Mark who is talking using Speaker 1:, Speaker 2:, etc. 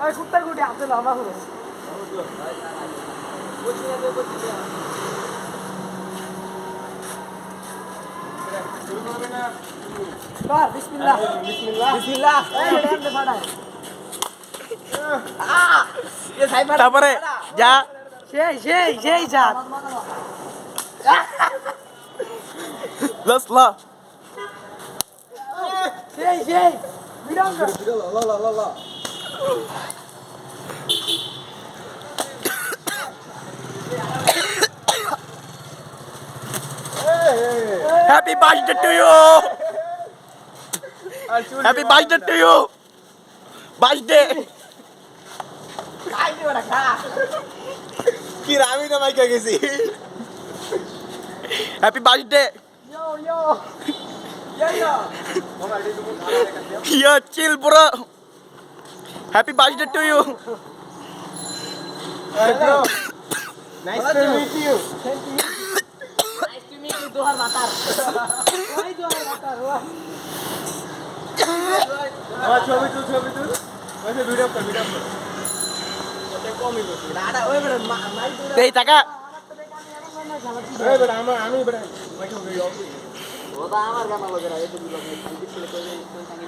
Speaker 1: ওই কুত্তার গুটি আছে না আমার হলো বাহ বিসমিল্লাহ বিসমিল্লাহ বিসমিল্লাহ এই রেন্ডে ফাড়ায় এ ভাই ফাড়া
Speaker 2: তারপরে যা
Speaker 1: সেই যা
Speaker 2: লস লা
Speaker 1: সেই বিরাম
Speaker 3: লা
Speaker 2: happy birthday to you happy birthday to you birthday
Speaker 1: খাই দিও না খা
Speaker 3: কি রে আমি তো মাইকা গেছি
Speaker 2: happy birthday
Speaker 1: yo yo yo
Speaker 2: yeah chill bro happy birthday to you
Speaker 3: nice to meet you
Speaker 1: nice to meet you dohar batar ওই dohar batar
Speaker 3: আমার ছবি তুল ওই ভিডিও কর ওটা কমই করছি
Speaker 1: দাদা ওই বড় মাই দূরে
Speaker 2: এই টাকা
Speaker 3: এই বেটা আমি বেটা মাইকা গই
Speaker 1: ওটা আমার গানা লগেরা এই তো দিলো খাই দিছিল কই কই সাঙ্গি